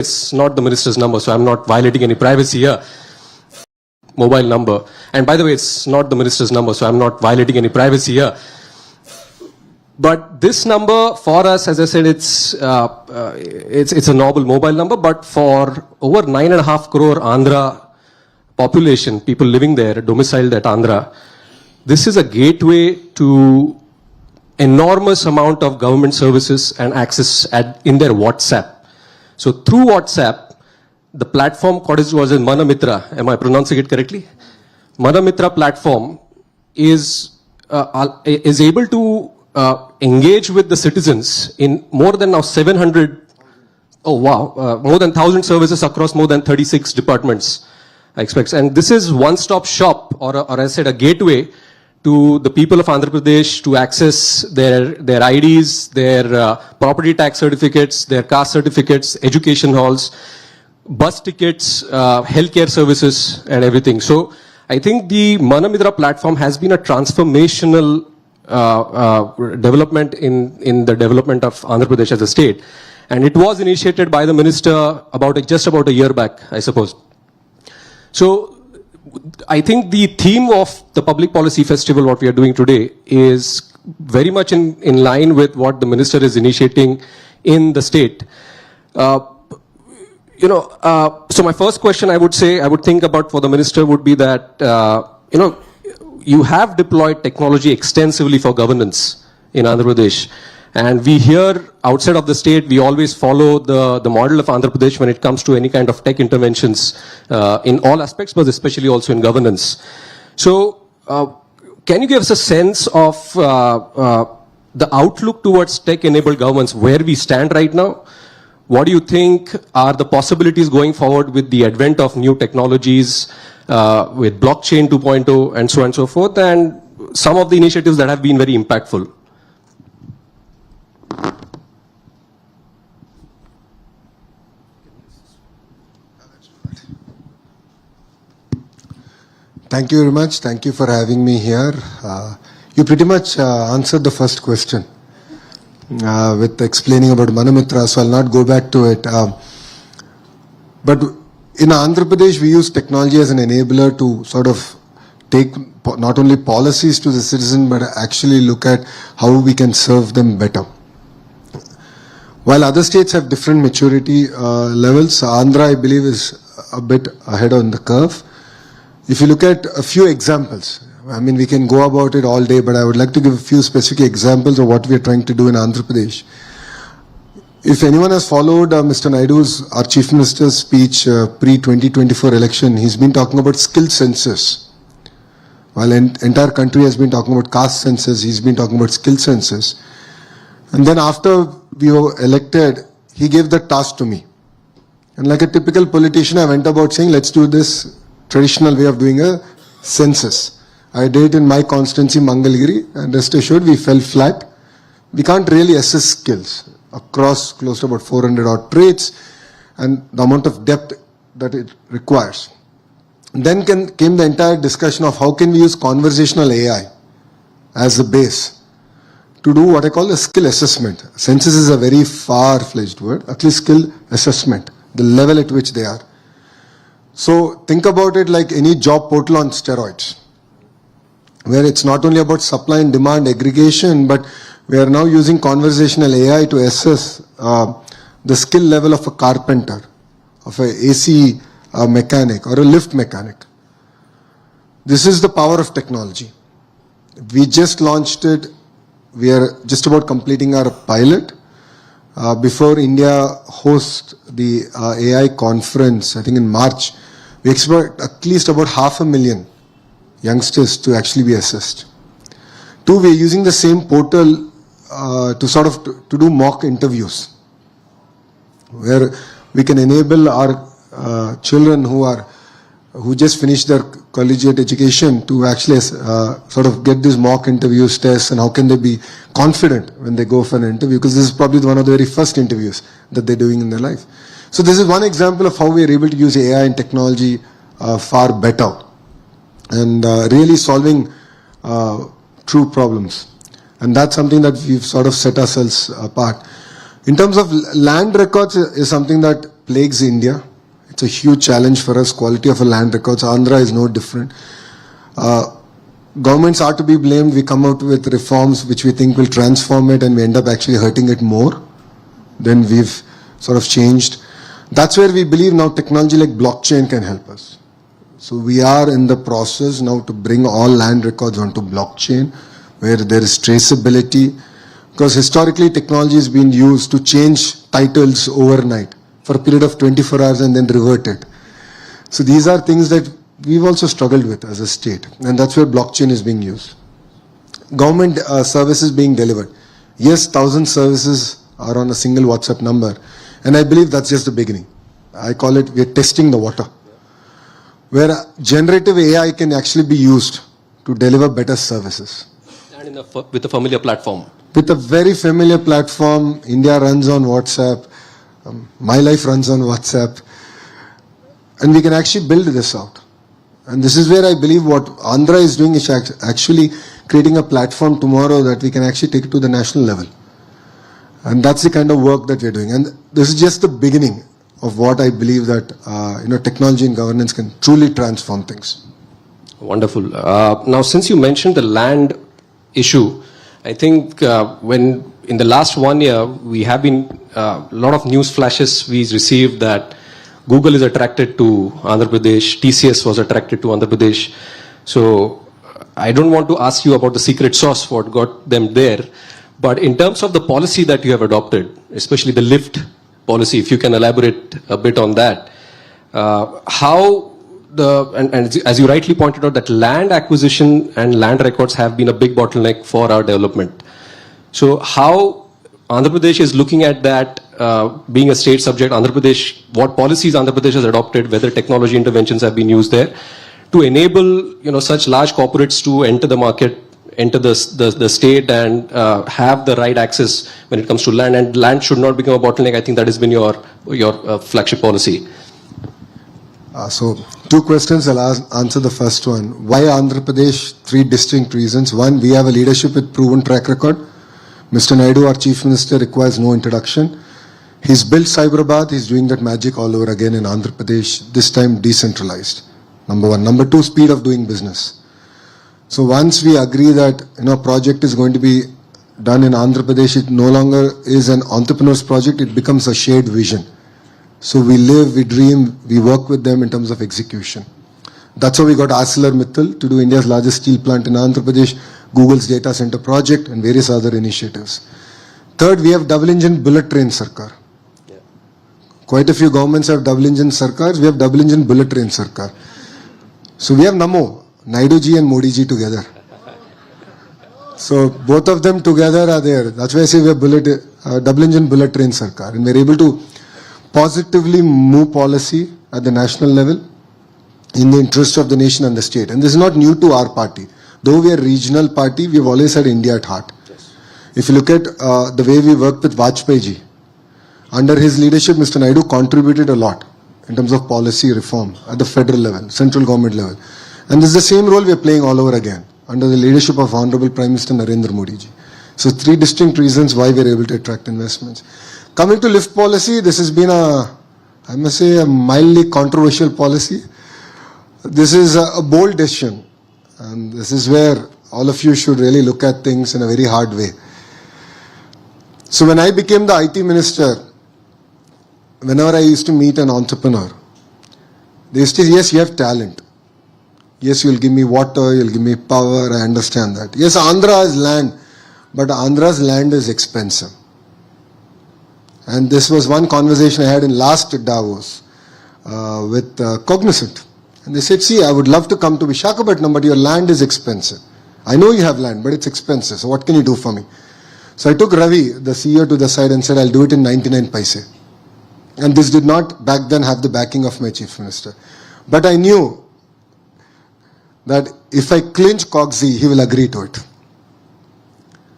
It's not the minister's number, so I'm not violating any privacy here. Mobile number. And by the way, it's not the minister's number, so I'm not violating any privacy here. But this number for us, as I said, it's a normal mobile number, but for over 9.5 crore Andhra population, people living there, domiciled at Andhra, this is a gateway to enormous amount of government services and access in their WhatsApp. So through WhatsApp, the platform was in Manamitra. Am I pronouncing it correctly? Manamitra platform is able to engage with the citizens in more than now 700, more than 1,000 services across more than 36 departments, I expect. And this is one-stop shop, or I said a gateway to the people of Andhra Pradesh to access their IDs, their property tax certificates, their caste certificates, education halls, bus tickets, healthcare services, and everything. So I think the Manamitra platform has been a transformational development in the development of Andhra Pradesh as a state. And it was initiated by the minister just about a year back, I suppose. So I think the theme of the Public Policy Festival, what we are doing today, is very much in line with what the minister is initiating in the state. So my first question I would think about for the minister would be that, you have deployed technology extensively for governance in Andhra Pradesh. And we here, outside of the state, we always follow the model of Andhra Pradesh when it comes to any kind of tech interventions in all aspects, but especially also in governance. So can you give us a sense of the outlook towards tech-enabled governments, where we stand right now? What do you think are the possibilities going forward with the advent of new technologies, with blockchain 2.0 and so on and so forth, and some of the initiatives that have been very impactful? Thank you very much. Thank you for having me here. You pretty much answered the first question with explaining about Manamitra, so I'll not go back to it. But in Andhra Pradesh, we use technology as an enabler to sort of take not only policies to the citizen, but actually look at how we can serve them better. While other states have different maturity levels, Andhra, I believe, is a bit ahead on the curve. If you look at a few examples, I mean, we can go about it all day, but I would like to give a few specific examples of what we are trying to do in Andhra Pradesh. If anyone has followed Mr. Naidu's, our Chief Minister's speech pre-2024 election, he's been talking about skill census. While entire country has been talking about caste census, he's been talking about skill census. And then after we were elected, he gave the task to me. And like a typical politician, I went about saying, let's do this traditional way of doing a census. I did it in my constituency, Mangalgiri, and rest assured we fell flat. We can't really assess skills across close to about 400 odd traits and the amount of depth that it requires. And then came the entire discussion of how can we use conversational AI as a base to do what I call a skill assessment. Census is a very far-fledged word, at least skill assessment, the level at which they are. So think about it like any job portal on steroids, where it's not only about supply and demand aggregation, but we are now using conversational AI to assess the skill level of a carpenter, of a AC mechanic or a lift mechanic. This is the power of technology. We just launched it. We are just about completing our pilot. Before India hosts the AI conference, I think in March, we expect at least about 500,000 youngsters to actually be assessed. Two, we are using the same portal to do mock interviews, where we can enable our children who just finished their collegiate education to actually sort of get these mock interviews, tests, and how can they be confident when they go for an interview, because this is probably one of the very first interviews that they're doing in their life. So this is one example of how we are able to use AI and technology far better and really solving true problems. And that's something that we've sort of set ourselves apart. In terms of land records is something that plagues India. It's a huge challenge for us. Quality of a land records. Andhra is no different. Governments are to be blamed. We come out with reforms which we think will transform it, and we end up actually hurting it more than we've sort of changed. That's where we believe now technology like blockchain can help us. So we are in the process now to bring all land records onto blockchain, where there is traceability, because historically technology has been used to change titles overnight for a period of 24 hours and then revert it. So these are things that we've also struggled with as a state, and that's where blockchain is being used. Government services being delivered. Yes, 1,000 services are on a single WhatsApp number, and I believe that's just the beginning. I call it, we're testing the water, where generative AI can actually be used to deliver better services. And with a familiar platform. With a very familiar platform, India runs on WhatsApp, my life runs on WhatsApp, and we can actually build this out. And this is where I believe what Andhra is doing is actually creating a platform tomorrow that we can actually take it to the national level. And that's the kind of work that we're doing. And this is just the beginning of what I believe that technology and governance can truly transform things. Wonderful. Now, since you mentioned the land issue, I think when in the last 1 year, we have been a lot of news flashes we received that Google is attracted to Andhra Pradesh, TCS was attracted to Andhra Pradesh. So I don't want to ask you about the secret sauce, what got them there. But in terms of the policy that you have adopted, especially the lift policy, if you can elaborate a bit on that, how and as you rightly pointed out, that land acquisition and land records have been a big bottleneck for our development. So how Andhra Pradesh is looking at that, being a state subject, Andhra Pradesh, what policies Andhra Pradesh has adopted, whether technology interventions have been used there to enable such large corporates to enter the market, enter the state and have the right access when it comes to land, and land should not become a bottleneck. I think that has been your flagship policy. So 2 questions, I'll answer the first one. Why Andhra Pradesh? 3 distinct reasons. One, we have a leadership with proven track record. Mr. Naidu, our Chief Minister, requires no introduction. He's built Cyberabad, he's doing that magic all over again in Andhra Pradesh, this time decentralized. Number 1. Number 2, speed of doing business. So once we agree that project is going to be done in Andhra Pradesh, it no longer is an entrepreneur's project, it becomes a shared vision. So we live, we dream, we work with them in terms of execution. That's how we got ArcelorMittal to do India's largest steel plant in Andhra Pradesh, Google's data center project, and various other initiatives. Third, we have double engine bullet train Sarkar. Yeah. Quite a few governments have double engine Sarkars, we have double engine bullet train Sarkar. So we have Namo, Naidu ji and Modi ji together. So both of them together are there. That's why I say we have double engine bullet train Sarkar, and we're able to positively move policy at the national level in the interest of the nation and the state. And this is not new to our party. Though we are a regional party, we've always had India at heart. Yes. If you look at the way we worked with Vajpayee ji, under his leadership, Mr. Naidu contributed a lot in terms of policy reform at the federal level, central government level. And this is the same role we are playing all over again under the leadership of Honorable Prime Minister Narendra Modi ji. So 3 distinct reasons why we are able to attract investments. Coming to lift policy, this has been I must say, a mildly controversial policy. This is a bold decision, and this is where all of you should really look at things in a very hard way. So when I became the IT minister, whenever I used to meet an entrepreneur, they used to say, yes, you have talent. Yes, you'll give me water, you'll give me power, I understand that. Yes, Andhra has land, but Andhra's land is expensive. And this was one conversation I had in last Davos with Cognizant. And they said, see, I would love to come to Visakhapatnam, but your land is expensive. I know you have land, but it's expensive. So what can you do for me? So I took Ravi, the CEO, to the side and said, I'll do it in 99 paise. And this did not back then have the backing of my chief minister. But I knew that if I clinch Cogsy, he will agree to it.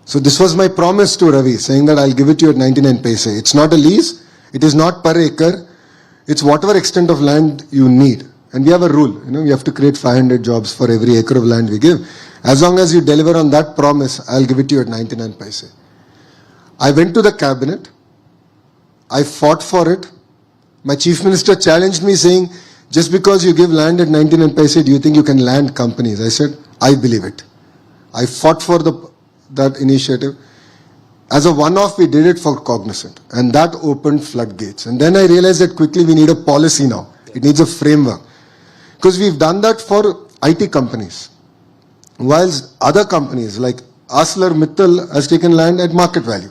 So this was my promise to Ravi, saying that I'll give it to you at 99 paise. It's not a lease. It is not per acre. It's whatever extent of land you need. And we have a rule, we have to create 500 jobs for every acre of land we give. As long as you deliver on that promise, I'll give it to you at 99 paise. I went to the cabinet. I fought for it. My chief minister challenged me saying, just because you give land at 99 paise, do you think you can land companies? I said, I believe it. I fought for that initiative. As a one-off, we did it for Cognizant, and that opened floodgates. And then I realized that quickly we need a policy now. It needs a framework. Because we've done that for IT companies. Whilst other companies like ArcelorMittal has taken land at market value.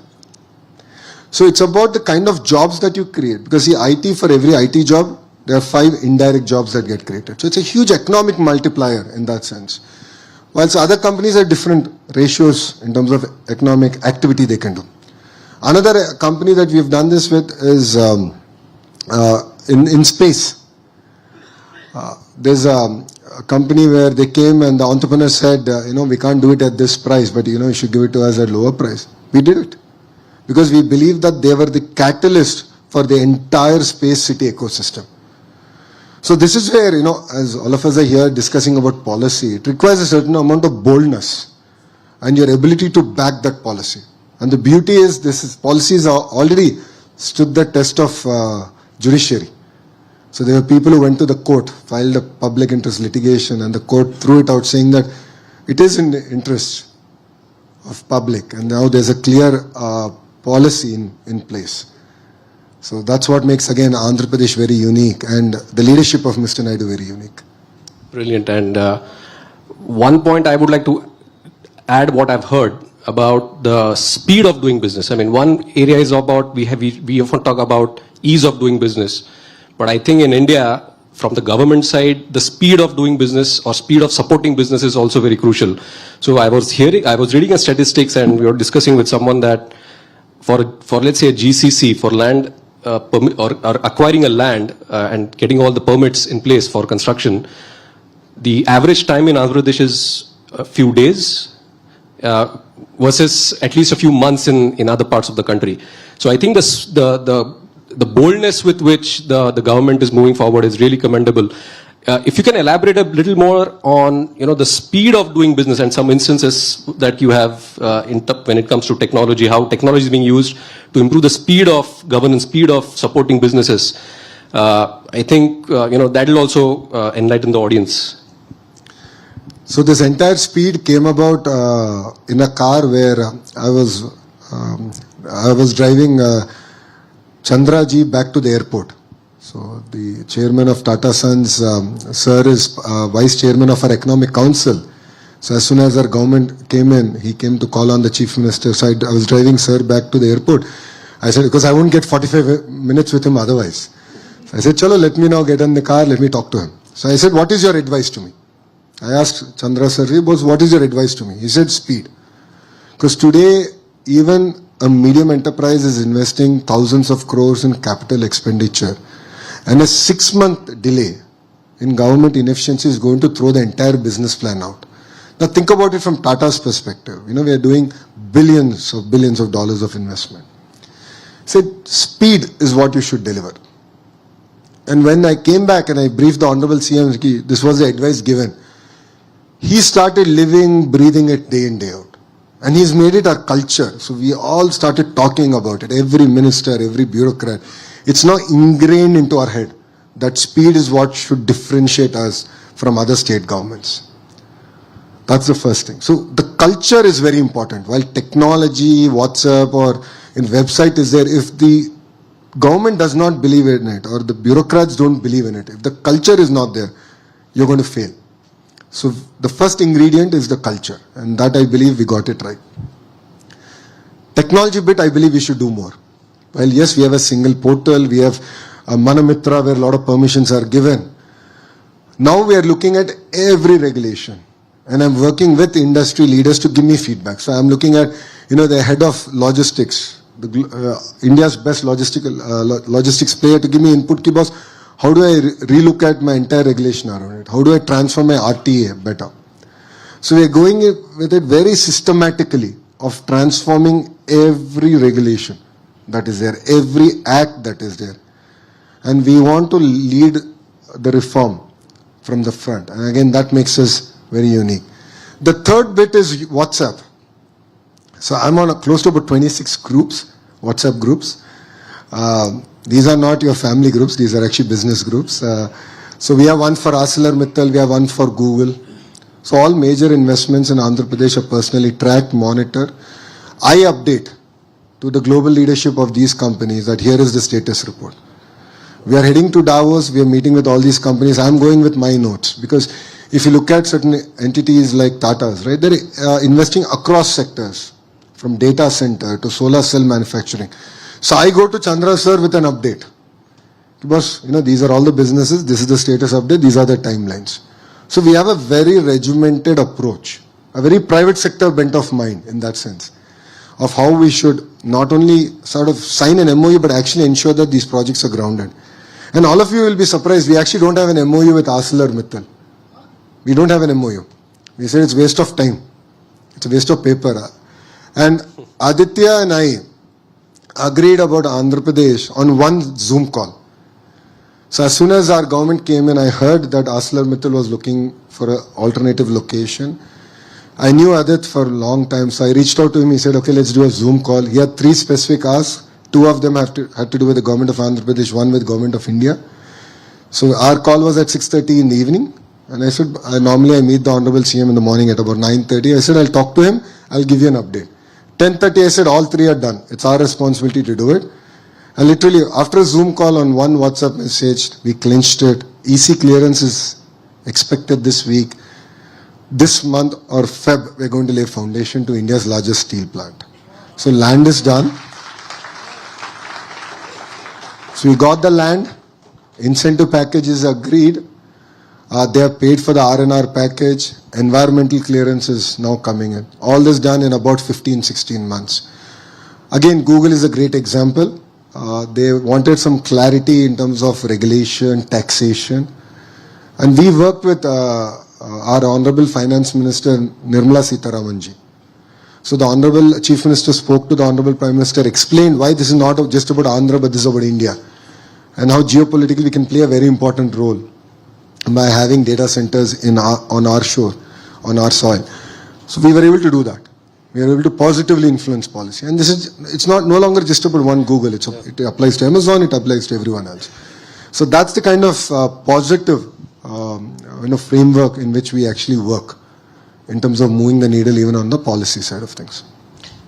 So it's about the kind of jobs that you create. Because see, IT, for every IT job, there are 5 indirect jobs that get created. So it's a huge economic multiplier in that sense. Whilst other companies have different ratios in terms of economic activity they can do. Another company that we've done this with is in space. There's a company where they came and the entrepreneur said, we can't do it at this price, but you should give it to us at lower price. We did it. Because we believe that they were the catalyst for the entire space city ecosystem. So this is where, as all of us are here discussing about policy, it requires a certain amount of boldness and your ability to back that policy. And the beauty is, policies are already stood the test of judiciary. So there were people who went to the court, filed a public interest litigation, and the court threw it out saying that it is in the interest of public. And now there's a clear policy in place. So that's what makes, again, Andhra Pradesh very unique, and the leadership of Mr. Naidu very unique. Brilliant. And one point I would like to add what I've heard about the speed of doing business. I mean, one area is about, we often talk about ease of doing business. But I think in India, from the government side, the speed of doing business or speed of supporting business is also very crucial. So I was reading a statistics, and we were discussing with someone that for let's say a GCC, for land, or acquiring a land and getting all the permits in place for construction, the average time in Andhra Pradesh is a few days versus at least a few months in other parts of the country. So I think the boldness with which the government is moving forward is really commendable. If you can elaborate a little more on the speed of doing business and some instances that you have when it comes to technology, how technology is being used to improve the speed of governance, speed of supporting businesses. I think that will also enlighten the audience. So this entire speed came about in a car where I was driving Chandraji back to the airport. So the chairman of Tata Sons, sir, is vice chairman of our economic council. So as soon as our government came in, he came to call on the chief minister. So I was driving sir back to the airport. I said, because I wouldn't get 45 minutes with him otherwise. So I said, chalo, let me now get in the car, let me talk to him. So I said, what is your advice to me? I asked Chandra sir, what is your advice to me? He said, speed. Because today, even a medium enterprise is investing thousands of crores in capital expenditure. And a 6-month delay in government inefficiency is going to throw the entire business plan out. Now think about it from Tata's perspective. We are doing billions of dollars of investment. Said speed is what you should deliver. And when I came back and I briefed the Honorable CM, this was the advice given. He started living, breathing it day in, day out. And he's made it our culture. So we all started talking about it. Every minister, every bureaucrat. It's now ingrained into our head that speed is what should differentiate us from other state governments. That's the first thing. So the culture is very important. While technology, WhatsApp or in website is there, if the government does not believe in it or the bureaucrats don't believe in it, if the culture is not there, you're going to fail. So the first ingredient is the culture, and that I believe we got it right. Technology bit, I believe we should do more. Well, yes, we have a single portal, we have a Manamitra where a lot of permissions are given. Now we are looking at every regulation, and I'm working with industry leaders to give me feedback. So I'm looking at, the head of logistics, India's best logistics player, to give me input. Ki boss, how do I relook at my entire regulation around it? How do I transform my RTA better? So we are going with it very systematically of transforming every regulation that is there, every act that is there. And we want to lead the reform from the front. And again, that makes us very unique. The third bit is WhatsApp. So I'm on close to about 26 groups, WhatsApp groups. These are not your family groups, these are actually business groups. So we have one for ArcelorMittal, we have one for Google. So all major investments in Andhra Pradesh are personally tracked, monitored. I update to the global leadership of these companies that here is the status report. We are heading to Davos, we are meeting with all these companies. I'm going with my notes because if you look at certain entities like Tata's, right, they're investing across sectors from data center to solar cell manufacturing. So I go to Chandra sir with an update. Because, these are all the businesses, this is the status update, these are the timelines. So we have a very regimented approach, a very private sector bent of mind in that sense, of how we should not only sort of sign an MOU, but actually ensure that these projects are grounded. And all of you will be surprised, we actually don't have an MOU with ArcelorMittal. We don't have an MOU. We said it's waste of time. It's a waste of paper. And Aditya and I agreed about Andhra Pradesh on one Zoom call. So as soon as our government came in, I heard that ArcelorMittal was looking for an alternative location. I knew Adit for a long time, so I reached out to him. He said, okay, let's do a Zoom call. He had 3 specific asks. 2 of them had to do with the government of Andhra Pradesh, 1 with government of India. So our call was at 6:30 in the evening. And I said, normally I meet the Honorable CM in the morning at about 9:30. I said, I'll talk to him. I'll give you an update. 10:30, I said, all 3 are done. It's our responsibility to do it. And literally, after a Zoom call on one WhatsApp message, we clinched it. EC clearance is expected this week. This month or Feb, we're going to lay foundation to India's largest steel plant. So land is done. So we got the land. Incentive package is agreed. They have paid for the R&R package. Environmental clearance is now coming in. All this done in about 15-16 months. Again, Google is a great example. They wanted some clarity in terms of regulation, taxation. And we worked with our Honorable Finance Minister, Nirmala Sitharamanji. So the Honorable Chief Minister spoke to the Honorable Prime Minister, explained why this is not just about Andhra, but this is about India. And how geopolitically we can play a very important role by having data centers on our shore, on our soil. So we were able to do that. We are able to positively influence policy. And it's no longer just about one Google. It applies to Amazon, it applies to everyone else. So that's the kind of positive framework in which we actually work in terms of moving the needle even on the policy side of things.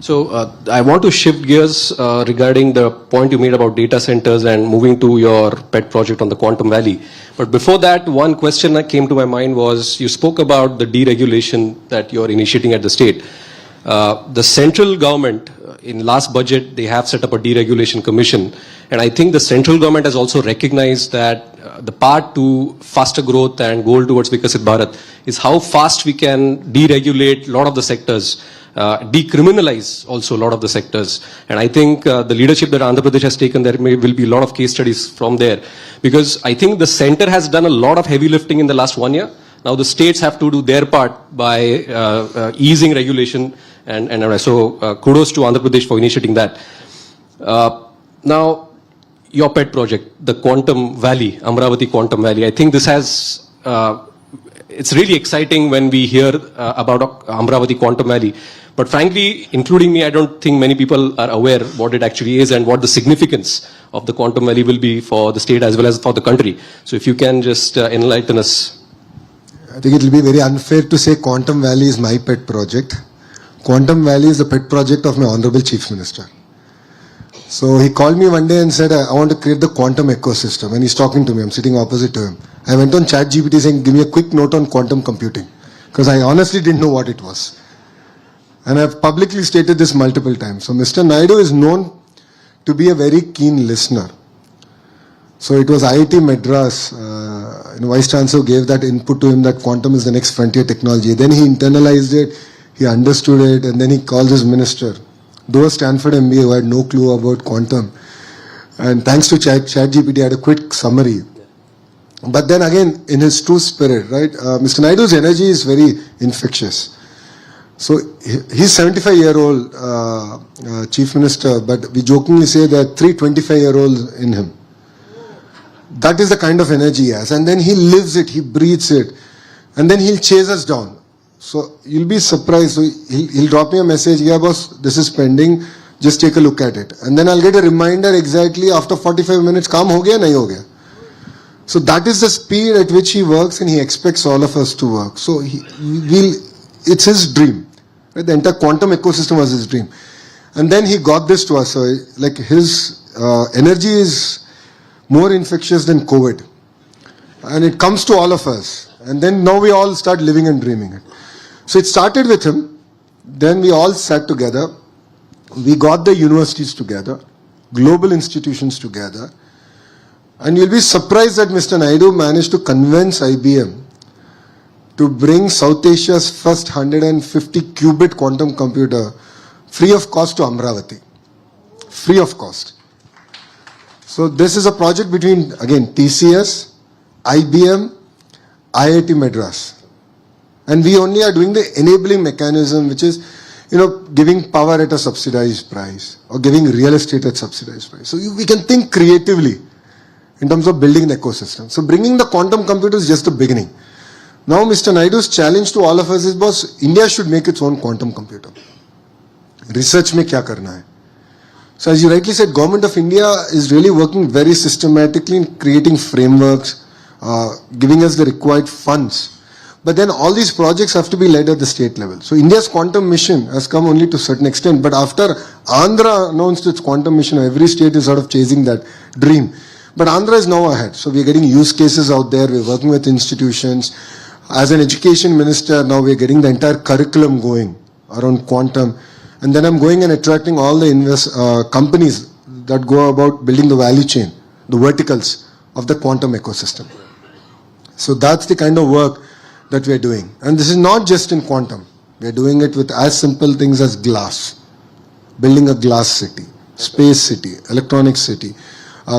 So I want to shift gears regarding the point you made about data centers and moving to your pet project on the Quantum Valley. But before that, one question that came to my mind was you spoke about the deregulation that you're initiating at the state. The central government, in last budget, they have set up a deregulation commission. And I think the central government has also recognized that the path to faster growth and goal towards Vikasit Bharat is how fast we can deregulate a lot of the sectors. Decriminalize also a lot of the sectors. And I think the leadership that Andhra Pradesh has taken, there will be a lot of case studies from there. Because I think the center has done a lot of heavy lifting in the last 1 year. Now the states have to do their part by easing regulation. And so kudos to Andhra Pradesh for initiating that. Now, your pet project, the Quantum Valley, Amravati Quantum Valley, I think this has... it's really exciting when we hear about Amravati Quantum Valley. But frankly, including me, I don't think many people are aware what it actually is and what the significance of the Quantum Valley will be for the state as well as for the country. So if you can just enlighten us. I think it will be very unfair to say Quantum Valley is my pet project. Quantum Valley is the pet project of my Honorable Chief Minister. So he called me one day and said, I want to create the quantum ecosystem. And he's talking to me. I'm sitting opposite to him. I went on ChatGPT saying, give me a quick note on quantum computing. Because I honestly didn't know what it was. And I've publicly stated this multiple times. So Mr. Naidu is known to be a very keen listener. So it was IIT Madras, Vice Chancellor gave that input to him that quantum is the next frontier technology. Then he internalized it, he understood it, and then he called his minister. Though a Stanford MBA who had no clue about quantum. And thanks to ChatGPT, I had a quick summary. But then again, in his true spirit, right, Mr. Naidu's energy is very infectious. So he's 75-year-old Chief Minister, but we jokingly say there are 3 25-year-olds in him. That is the kind of energy he has. And then he lives it, he breathes it. And then he'll chase us down. So you'll be surprised. So he'll drop me a message, yeah boss, this is pending. just take a look at it. And then I'll get a reminder exactly after 45 minutes, काम हो गया, नहीं हो गया. So that is the speed at which he works, and he expects all of us to work. So it's his dream. Right? The entire quantum ecosystem was his dream. And then he got this to us. So like his energy is more infectious than COVID. And it comes to all of us. And then now we all start living and dreaming it. So it started with him. Then we all sat together. We got the universities together, global institutions together. And you'll be surprised that Mr. Naidu managed to convince IBM to bring South Asia's first 150 qubit quantum computer free of cost to Amravati. Free of cost. So this is a project between, again, TCS, IBM, IIT Madras. And we only are doing the enabling mechanism, which is, giving power at a subsidized price or giving real estate at subsidized price. So we can think creatively in terms of building an ecosystem. So bringing the quantum computer is just the beginning. Now Mr. Naidu's challenge to all of us is, boss, India should make its own quantum computer. Research mein kya karna hai? So as you rightly said, Government of India is really working very systematically in creating frameworks, giving us the required funds. But then all these projects have to be led at the state level. So India's quantum mission has come only to a certain extent. But after Andhra announced its quantum mission, every state is sort of chasing that dream. But Andhra is now ahead. So we're getting use cases out there. We're working with institutions. As an education minister, now we're getting the entire curriculum going around quantum. And then I'm going and attracting all the companies that go about building the value chain, the verticals of the quantum ecosystem. So that's the kind of work that we're doing. And this is not just in quantum. We're doing it with as simple things as glass. Building a glass city, space city, electronic city,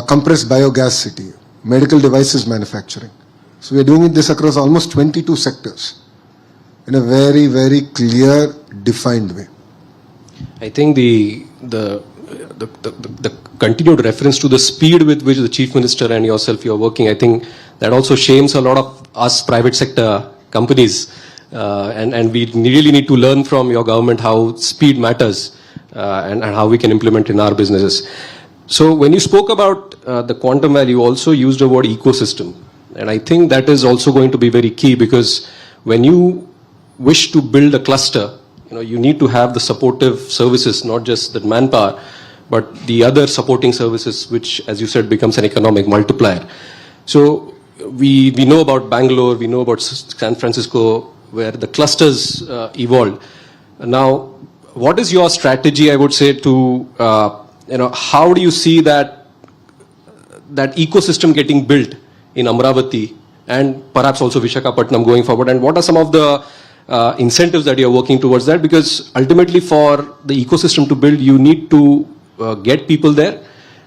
compressed biogas city, medical devices manufacturing. So we're doing this across almost 22 sectors in a very, very clear, defined way. I think the continued reference to the speed with which the Chief Minister and yourself you're working, I think that also shames a lot of us private sector companies. And we really need to learn from your government how speed matters and how we can implement in our businesses. So when you spoke about the quantum value, you also used the word ecosystem. And I think that is also going to be very key, because when you wish to build a cluster, you need to have the supportive services, not just the manpower, but the other supporting services, which, as you said, becomes an economic multiplier. So we know about Bangalore, we know about San Francisco, where the clusters evolved. Now, what is your strategy, I would say, to, how do you see that ecosystem getting built in Amravati and perhaps also Visakhapatnam going forward? And what are some of the incentives that you're working towards that? Because ultimately for the ecosystem to build, you need to get people there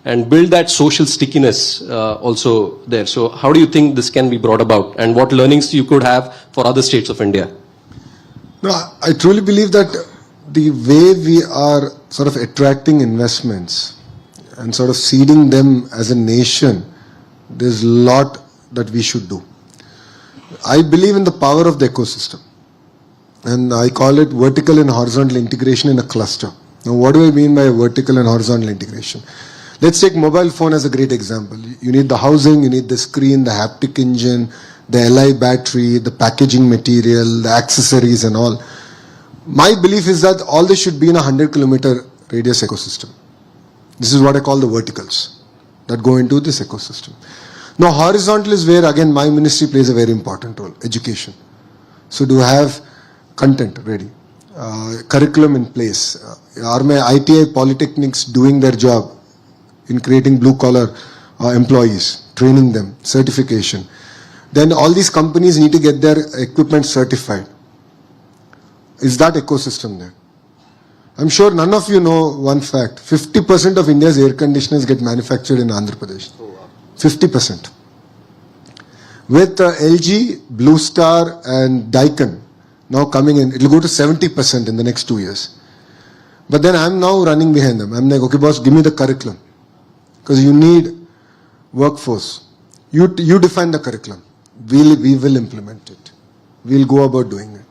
and build that social stickiness also there. So how do you think this can be brought about, and what learnings you could have for other states of India? No, I truly believe that the way we are sort of attracting investments and sort of seeding them as a nation, there's a lot that we should do. I believe in the power of the ecosystem. And I call it vertical and horizontal integration in a cluster. Now, what do I mean by vertical and horizontal integration? Let's take mobile phone as a great example. You need the housing, you need the screen, the haptic engine, the Li battery, the packaging material, the accessories and all. My belief is that all this should be in a 100-kilometer radius ecosystem. This is what I call the verticals that go into this ecosystem. Now, horizontal is where, again, my ministry plays a very important role, education. So do have content ready, curriculum in place. Are my ITI polytechnics doing their job in creating blue-collar employees, training them, certification? Then all these companies need to get their equipment certified. Is that ecosystem there? I'm sure none of you know one fact. 50% of India's air conditioners get manufactured in Andhra Pradesh. 50%. With LG, Blue Star and Daikin now coming in, it will go to 70% in the next 2 years. But then I'm now running behind them. I'm like, okay, boss, give me the curriculum. Because you need workforce. You define the curriculum. We will implement it. We'll go about doing it.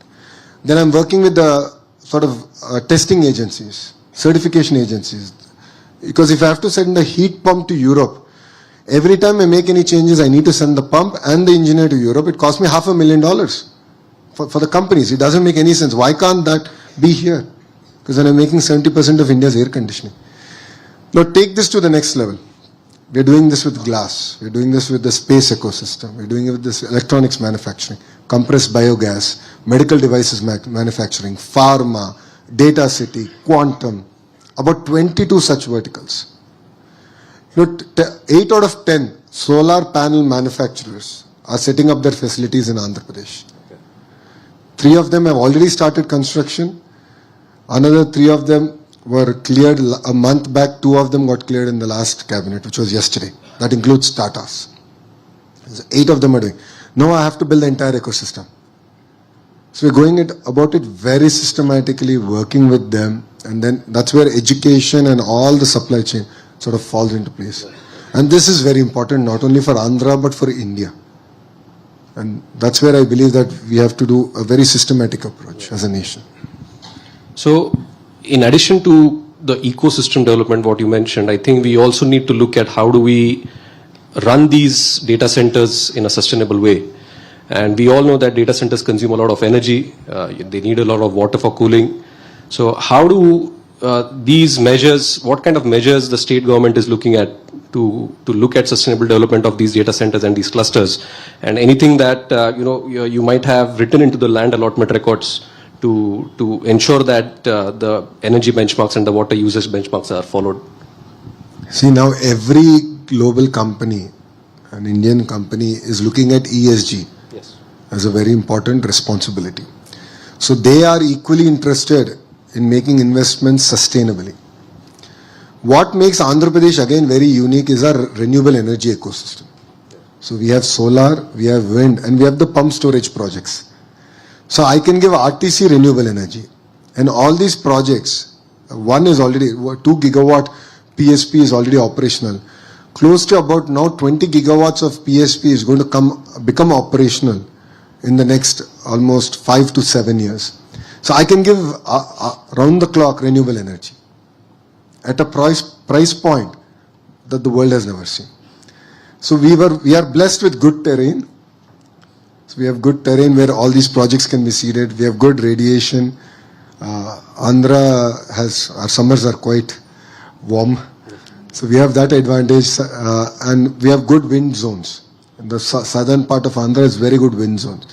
Then I'm working with the sort of testing agencies, certification agencies. Because if I have to send a heat pump to Europe, every time I make any changes, I need to send the pump and the engineer to Europe. It costs me $500,000 for the companies. It doesn't make any sense. Why can't that be here? Because then I'm making 70% of India's air conditioning. Now take this to the next level. We're doing this with glass. We're doing this with the space ecosystem. We're doing it with this electronics manufacturing, compressed biogas, medical devices manufacturing, pharma, data city, quantum, about 22 such verticals. 8 out of 10 solar panel manufacturers are setting up their facilities in Andhra Pradesh. 3 of them have already started construction. Another 3 of them were cleared a month back. 2 of them got cleared in the last cabinet, which was yesterday. That includes Tatas. 8 of them are doing. Now I have to build the entire ecosystem. So we're going about it very systematically, working with them, and then that's where education and all the supply chain sort of falls into place. And this is very important, not only for Andhra, but for India. And that's where I believe that we have to do a very systematic approach as a nation. So, in addition to the ecosystem development, what you mentioned, I think we also need to look at how do we run these data centers in a sustainable way. And we all know that data centers consume a lot of energy. They need a lot of water for cooling. So how do these measures, what kind of measures the state government is looking at to look at sustainable development of these data centers and these clusters, and anything that you might have written into the land allotment records to ensure that the energy benchmarks and the water usage benchmarks are followed? See, now every global company, an Indian company, is looking at ESG as a very important responsibility. So they are equally interested in making investments sustainably. What makes Andhra Pradesh again very unique is our renewable energy ecosystem. So we have solar, we have wind, and we have the pump storage projects. So I can give RTC renewable energy. And all these projects, one is already, 2 gigawatt PSP is already operational. Close to about now 20 gigawatts of PSP is going to become operational in the next almost 5 to 7 years. So I can give round the clock renewable energy at a price point that the world has never seen. So we are blessed with good terrain. So we have good terrain where all these projects can be seeded. We have good radiation. Andhra our summers are quite warm. So we have that advantage, and we have good wind zones. In the southern part of Andhra is very good wind zones.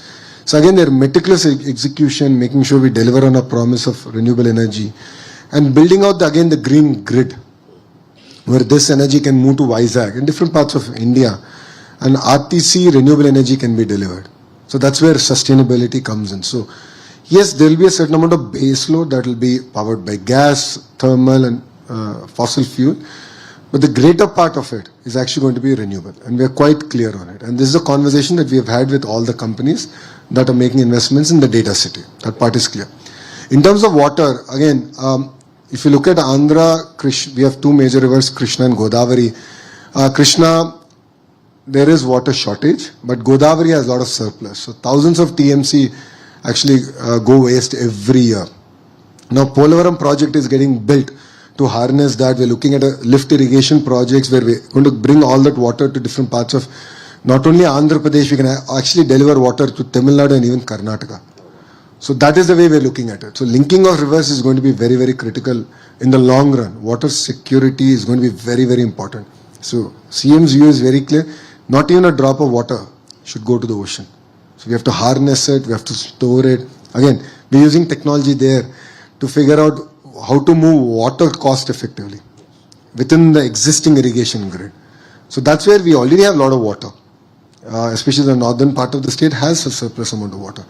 So again, they're meticulous execution, making sure we deliver on a promise of renewable energy, and building out again the green grid, where this energy can move to Vizag in different parts of India, and RTC renewable energy can be delivered. So that's where sustainability comes in. So yes, there will be a certain amount of base load that will be powered by gas, thermal, and fossil fuel. But the greater part of it is actually going to be renewable, and we are quite clear on it. And this is a conversation that we have had with all the companies that are making investments in the data city. That part is clear. In terms of water, again, if you look at Andhra, we have 2 major rivers, Krishna and Godavari. Krishna, there is water shortage, but Godavari has a lot of surplus. So thousands of TMC actually go waste every year. Now, Polavaram project is getting built to harness that. We're looking at a lift irrigation projects where we're going to bring all that water to different parts of not only Andhra Pradesh, we can actually deliver water to Tamil Nadu and even Karnataka. So that is the way we're looking at it. So linking of rivers is going to be very, very critical in the long run. Water security is going to be very, very important. So CM's view is very clear. Not even a drop of water should go to the ocean. So we have to harness it, we have to store it. Again, we're using technology there to figure out how to move water cost effectively within the existing irrigation grid. So that's where we already have a lot of water, especially the northern part of the state has a surplus amount of water.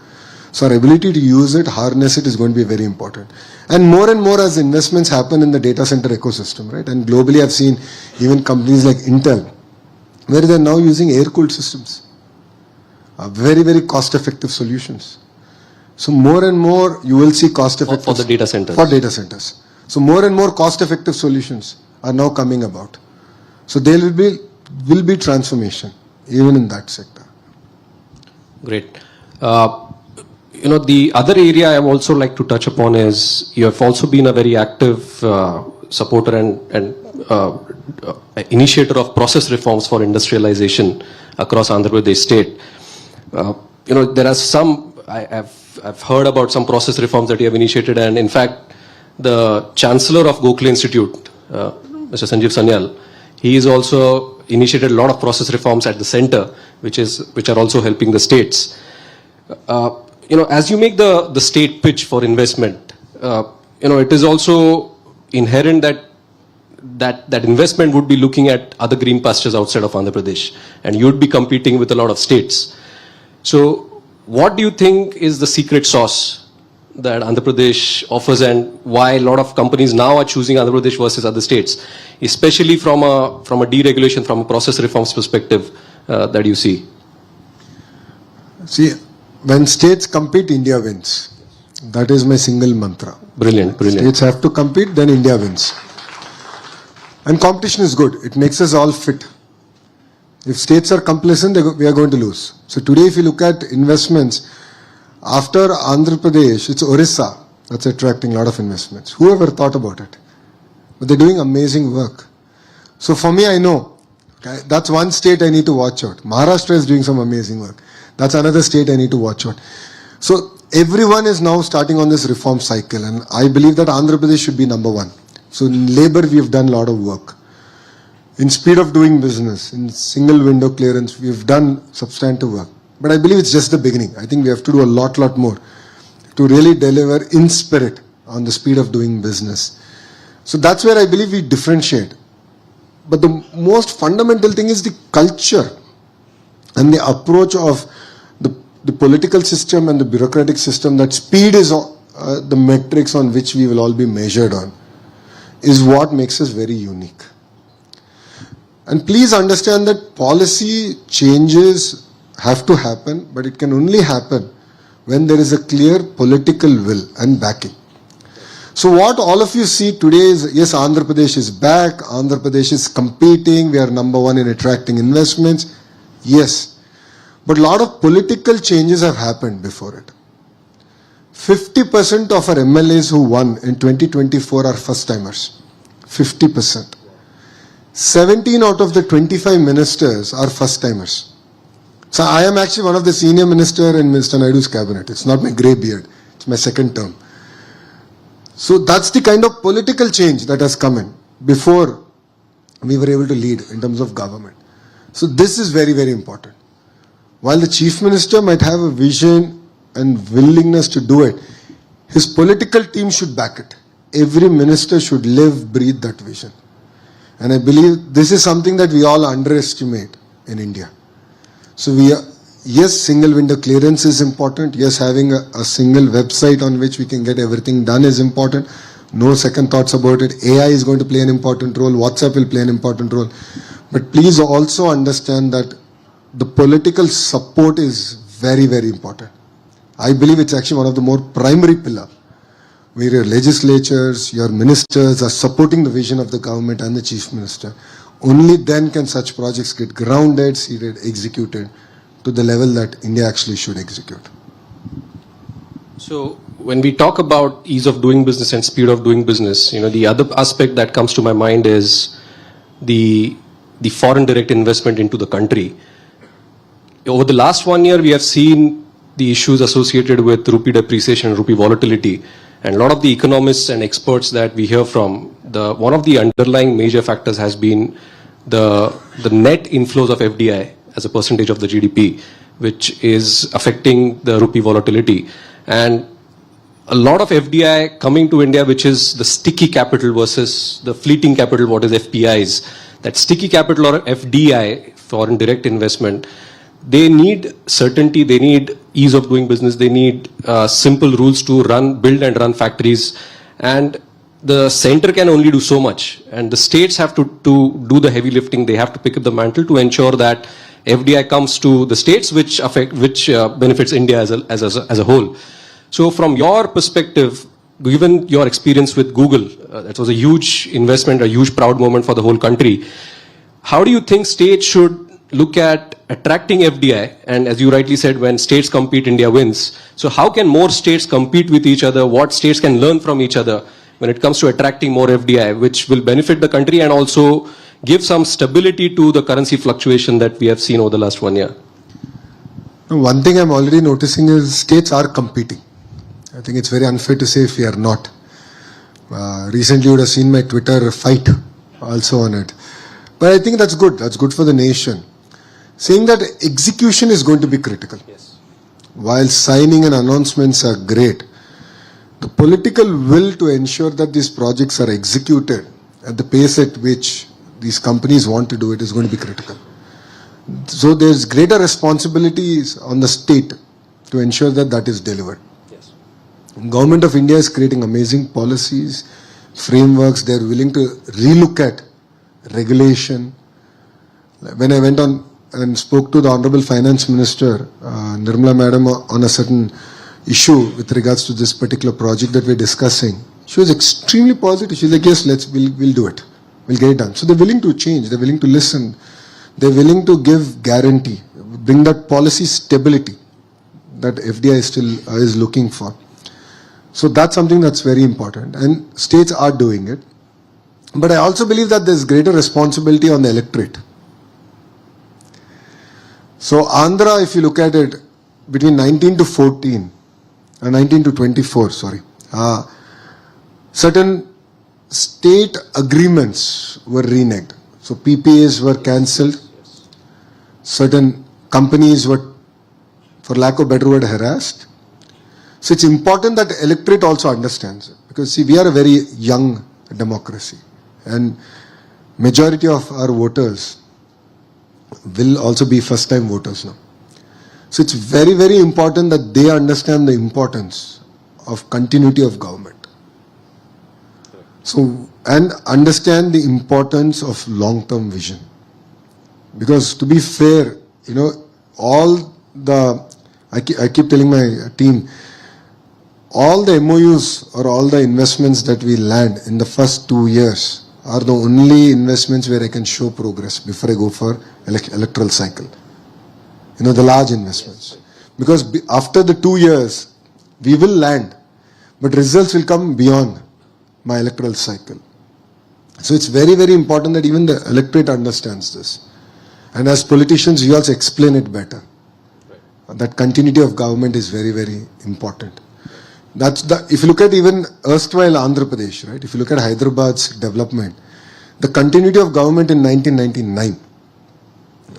So our ability to use it, harness it is going to be very important. And more as investments happen in the data center ecosystem, right? And globally I've seen even companies like Intel, where they're now using air-cooled systems. Very, very cost-effective solutions. So more and more you will see cost-effective for the data centers. For data centers. So more and more cost-effective solutions are now coming about. So there will be transformation even in that sector. Great. The other area I would also like to touch upon is you have also been a very active supporter and initiator of process reforms for industrialization across Andhra Pradesh state. There are some, I've heard about some process reforms that you have initiated, and in fact, the Chancellor of Gokhale Institute, Mr. Sanjeev Sanyal, he is also initiated a lot of process reforms at the center, which are also helping the states. As you make the state pitch for investment, it is also inherent that investment would be looking at other green pastures outside of Andhra Pradesh, and you would be competing with a lot of states. So, what do you think is the secret sauce that Andhra Pradesh offers, and why a lot of companies now are choosing Andhra Pradesh versus other states, especially from a deregulation, from a process reforms perspective that you see? See, when states compete, India wins. That is my single mantra. Brilliant. States have to compete, then India wins. And competition is good. It makes us all fit. If states are complacent, we are going to lose. So today, if you look at investments, after Andhra Pradesh, it's Orissa that's attracting a lot of investments. Whoever thought about it? But they're doing amazing work. So for me, I know, okay, that's one state I need to watch out. Maharashtra is doing some amazing work. That's another state I need to watch out. So everyone is now starting on this reform cycle, and I believe that Andhra Pradesh should be number one. So in labor, we've done a lot of work. In speed of doing business, in single window clearance, we've done substantive work. But I believe it's just the beginning. I think we have to do a lot more to really deliver in spirit on the speed of doing business. So that's where I believe we differentiate. But the most fundamental thing is the culture and the approach of the political system and the bureaucratic system, that speed is the metrics on which we will all be measured on, is what makes us very unique. And please understand that policy changes have to happen, but it can only happen when there is a clear political will and backing. So what all of you see today is, yes, Andhra Pradesh is back, Andhra Pradesh is competing, we are number one in attracting investments. Yes. But a lot of political changes have happened before it. 50% of our MLAs who won in 2024 are first-timers. 50%. 17 out of the 25 ministers are first-timers. So I am actually one of the senior minister in Mr. Naidu's cabinet. It's not my grey beard. It's my second term. So that's the kind of political change that has come in before we were able to lead in terms of government. So this is very, very important. While the chief minister might have a vision and willingness to do it, his political team should back it. Every minister should live, breathe that vision. And I believe this is something that we all underestimate in India. So yes, single window clearance is important. Yes, having a single website on which we can get everything done is important. No second thoughts about it. AI is going to play an important role. WhatsApp will play an important role. But please also understand that the political support is very, very important. I believe it's actually one of the more primary pillars, where your legislatures, your ministers are supporting the vision of the government and the chief minister. Only then can such projects get grounded, seated, executed to the level that India actually should execute. So when we talk about ease of doing business and speed of doing business, the other aspect that comes to my mind is the foreign direct investment into the country. Over the last 1 year, we have seen the issues associated with rupee depreciation and rupee volatility. And a lot of the economists and experts that we hear from, one of the underlying major factors has been the net inflows of FDI as a percentage of the GDP, which is affecting the rupee volatility. And a lot of FDI coming to India, which is the sticky capital versus the fleeting capital, what is FPIs. That sticky capital or FDI, foreign direct investment, they need certainty, they need ease of doing business, they need simple rules to build and run factories. And the center can only do so much. And the states have to do the heavy lifting. They have to pick up the mantle to ensure that FDI comes to the states, which benefits India as a whole. So from your perspective, given your experience with Google, that was a huge investment, a huge proud moment for the whole country. How do you think states should look at attracting FDI, and as you rightly said, when states compete, India wins. So how can more states compete with each other? What states can learn from each other when it comes to attracting more FDI, which will benefit the country and also give some stability to the currency fluctuation that we have seen over the last 1 year? One thing I'm already noticing is states are competing. I think it's very unfair to say if we are not. Recently, you would have seen my Twitter fight also on it. But I think that's good. That's good for the nation. Saying that execution is going to be critical. Yes. While signing and announcements are great, the political will to ensure that these projects are executed at the pace at which these companies want to do it is going to be critical. So there's greater responsibilities on the state to ensure that that is delivered. Yes. Government of India is creating amazing policies, frameworks. They're willing to relook at regulation. When I went on and spoke to the Honorable Finance Minister, Nirmala Madam, on a certain issue with regards to this particular project that we're discussing, she was extremely positive. She's like, yes, we'll do it. We'll get it done. So they're willing to change. They're willing to listen. They're willing to give guarantee, bring that policy stability that FDI is looking for. So that's something that's very important. And states are doing it. But I also believe that there's greater responsibility on the electorate. So Andhra, if you look at it, between 19 to 14, 19 to 24, certain state agreements were reneged. So PPAs were cancelled. Certain companies were, for lack of a better word, harassed. So it's important that the electorate also understands it. Because see, we are a very young democracy. And majority of our voters will also be first time voters now. So it's very, very important that they understand the importance of continuity of government. So, and understand the importance of long-term vision. Because to be fair, I keep telling my team, all the MOUs or all the investments that we land in the first 2 years are the only investments where I can show progress before I go for electoral cycle. The large investments. Because after the 2 years, we will land, but results will come beyond my electoral cycle. So it's very, very important that even the electorate understands this. And as politicians, you also explain it better. Right. That continuity of government is very, very important. If you look at even erstwhile Andhra Pradesh, right? If you look at Hyderabad's development, the continuity of government in 1999.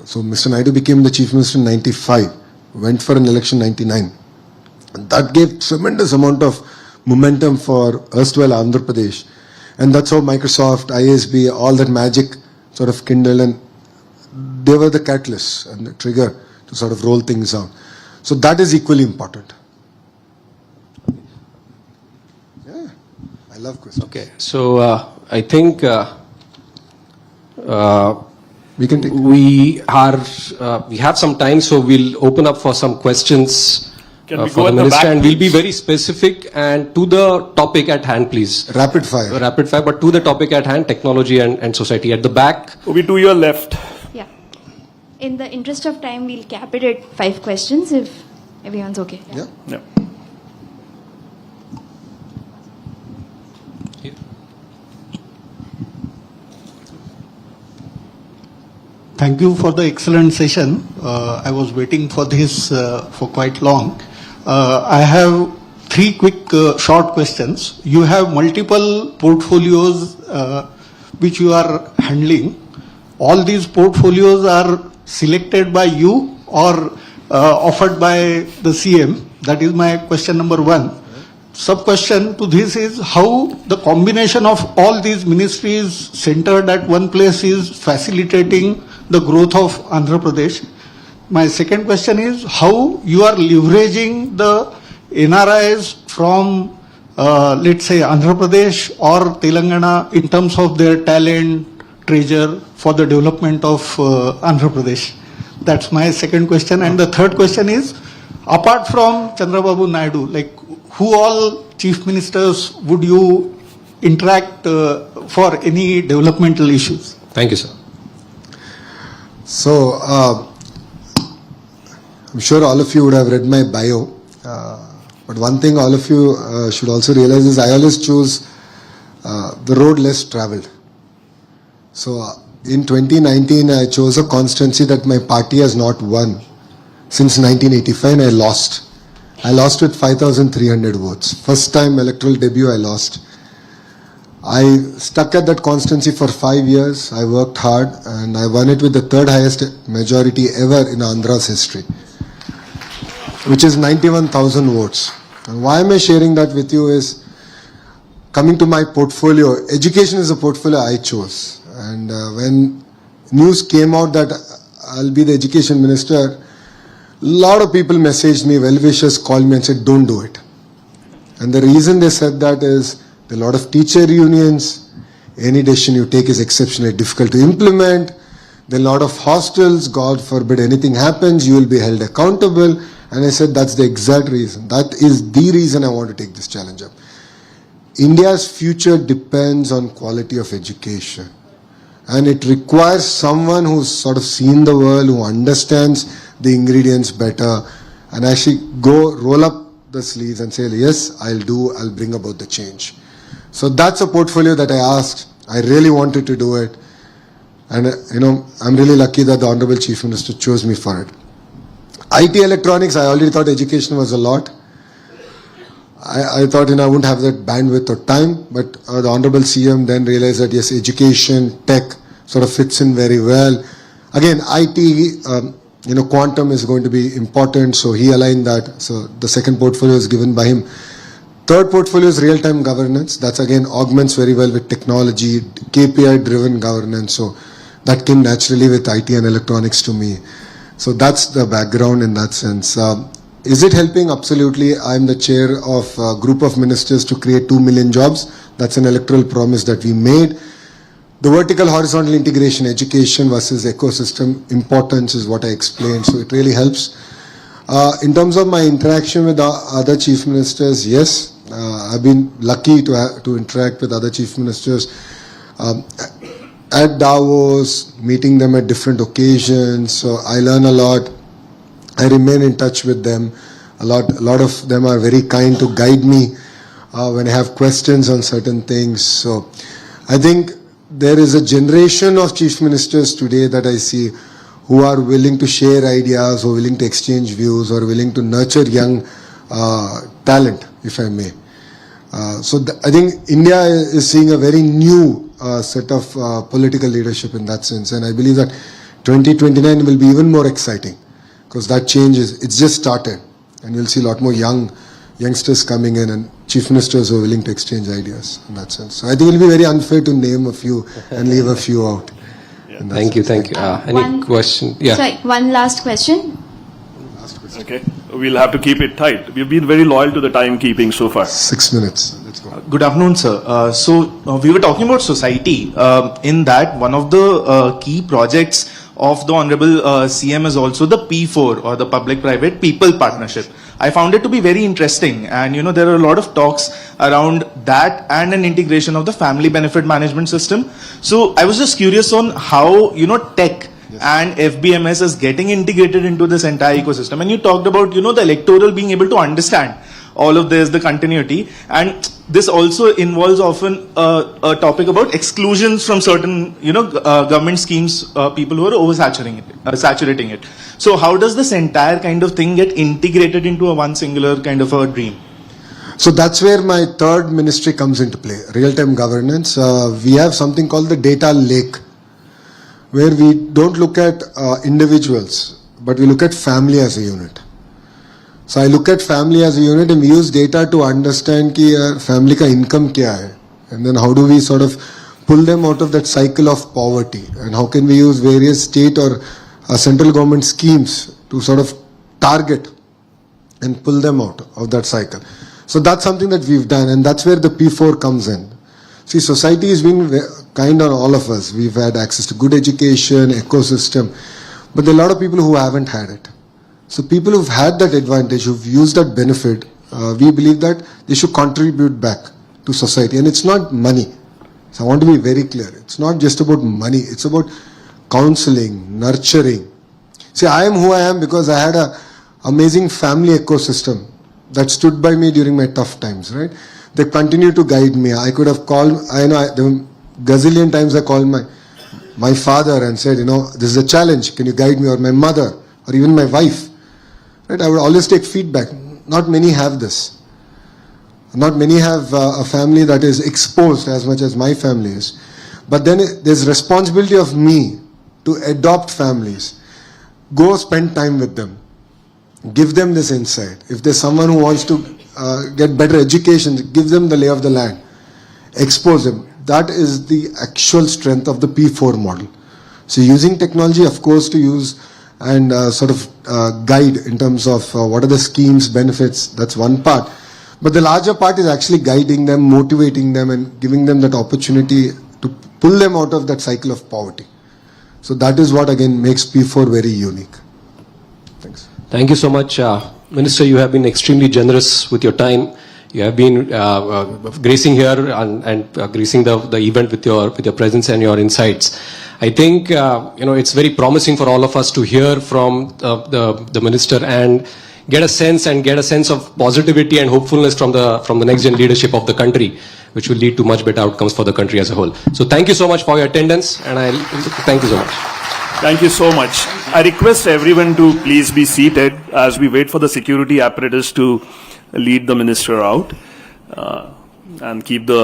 So Mr. Naidu became the Chief Minister in 95, went for an election in 99. And that gave tremendous amount of momentum for erstwhile Andhra Pradesh. And that's how Microsoft, ISB, all that magic sort of kindled, and they were the catalyst and the trigger to sort of roll things out. So that is equally important. Yeah, I love questions. Okay, so I think We can take. we have some time, so we'll open up for some questions Can we for go the at the minister, back, and we'll be please? very specific and to the topic at hand, please. Rapid fire. Rapid fire, but to the topic at hand, technology and society. At the back, We'll be to your left. Yeah. In the interest of time, we'll cap it at 5 questions if everyone's okay. Yeah. Yeah. Thank you for the excellent session. I was waiting for this for quite long. I have 3 quick short questions. You have multiple portfolios which you are handling. All these portfolios are selected by you or offered by the CM? That is my question number 1. Sub-question to this is how the combination of all these ministries centered at one place is facilitating the growth of Andhra Pradesh. My second question is how you are leveraging the NRIs from let's say Andhra Pradesh or Telangana in terms of their talent, treasure for the development of Andhra Pradesh. That's my second question. And the third question is, apart from Chandrababu Naidu, like who all chief ministers would you interact for any developmental issues? thank you, sir. So, I'm sure all of you would have read my bio. But one thing all of you should also realize is I always choose the road less traveled. So, in 2019, I chose a constituency that my party has not won since 1985, and I lost. I lost with 5,300 votes. First time electoral debut, I lost. I stuck at that constituency for 5 years. I worked hard and I won it with the third highest majority ever in Andhra's history, which is 91,000 votes. And why am I sharing that with you is, coming to my portfolio, education is a portfolio I chose. And when news came out that I'll be the education minister, a lot of people messaged me, well-wishers called me and said, don't do it. And the reason they said that is, there are a lot of teacher unions, any decision you take is exceptionally difficult to implement, there are a lot of hostels, God forbid anything happens, you will be held accountable. And I said, that's the exact reason. That is the reason I want to take this challenge up. India's future depends on quality of education. And it requires someone who's sort of seen the world, who understands the ingredients better, and actually go roll up the sleeves and say, yes, I'll bring about the change. So that's a portfolio that I asked. I really wanted to do it. And, I'm really lucky that the Honorable Chief Minister chose me for it. IT electronics, I already thought education was a lot. I thought, I wouldn't have that bandwidth or time, but the Honorable CM then realized that, yes, education, tech sort of fits in very well. Again, IT, quantum is going to be important, so he aligned that. So the second portfolio is given by him. Third portfolio is real-time governance. That's again augments very well with technology, KPI-driven governance. So that came naturally with IT and electronics to me. So that's the background in that sense. Is it helping? Absolutely. I'm the chair of a group of ministers to create 2 million jobs. That's an electoral promise that we made. The vertical horizontal integration, education versus ecosystem importance is what I explained. So it really helps. In terms of my interaction with other chief ministers, yes, I've been lucky to interact with other chief ministers at Davos, meeting them at different occasions. So I learn a lot. I remain in touch with them. A lot of them are very kind to guide me when I have questions on certain things. So I think there is a generation of chief ministers today that I see who are willing to share ideas, who are willing to exchange views, or willing to nurture young talent, if I may. I think India is seeing a very new set of political leadership in that sense. And I believe that 2029 will be even more exciting, because that change it's just started, and you'll see a lot more youngsters coming in and chief ministers who are willing to exchange ideas in that sense. So I think it'll be very unfair to name a few and leave a few out. Thank you. Any question? Yeah. Sorry, one last question. Okay, we'll have to keep it tight. We've been very loyal to the timekeeping so far. 6 minutes. Let's go. Good afternoon, sir. We were talking about society. In that, one of the key projects of the Honorable CM is also the P4, or the Public-Private People Partnership. I found it to be very interesting, and there are a lot of talks around that and an integration of the family benefit management system. So I was just curious on how tech and FBMS is getting integrated into this entire ecosystem. And you talked about the electoral being able to understand all of this, the continuity, and this also involves often a topic about exclusions from certain government schemes, people who are oversaturating it. So how does this entire kind of thing get integrated into one singular kind of a dream? So that's where my third ministry comes into play, real-time governance. We have something called the data lake, where we don't look at individuals, but we look at family as a unit. So I look at family as a unit, and we use data to understand ki family ka income kya hai, and then how do we sort of pull them out of that cycle of poverty, and how can we use various state or central government schemes to sort of target and pull them out of that cycle. So that's something that we've done, and that's where the P4 comes in. See, society has been kind on all of us. We've had access to good education, ecosystem, but there are a lot of people who haven't had it. So people who've had that advantage, who've used that benefit, we believe that they should contribute back to society. And it's not money. So I want to be very clear. It's not just about money. It's about counseling, nurturing. See, I am who I am because I had a amazing family ecosystem that stood by me during my tough times, right? They continue to guide me. I could have called, there were gazillion times I called my father and said, this is a challenge, can you guide me? Or my mother, or even my wife, right? I would always take feedback. Not many have this. Not many have a family that is exposed as much as my family is. But then there's responsibility of me to adopt families. Go spend time with them. Give them this insight. If there's someone who wants to get better education, give them the lay of the land. Expose them. That is the actual strength of the P4 model. So using technology, of course, to use and guide in terms of what are the schemes, benefits, that's one part. But the larger part is actually guiding them, motivating them, and giving them that opportunity to pull them out of that cycle of poverty. So that is what again makes P4 very unique. Thanks. Thank you so much. Minister, you have been extremely generous with your time. You have been gracing here and gracing the event with your presence and your insights. I think it's very promising for all of us to hear from the minister and get a sense of positivity and hopefulness from the next gen leadership of the country, which will lead to much better outcomes for the country as a whole. So thank you so much for your attendance, and thank you so much. Thank you so much. I request everyone to please be seated as we wait for the security apparatus to lead the minister out and keep the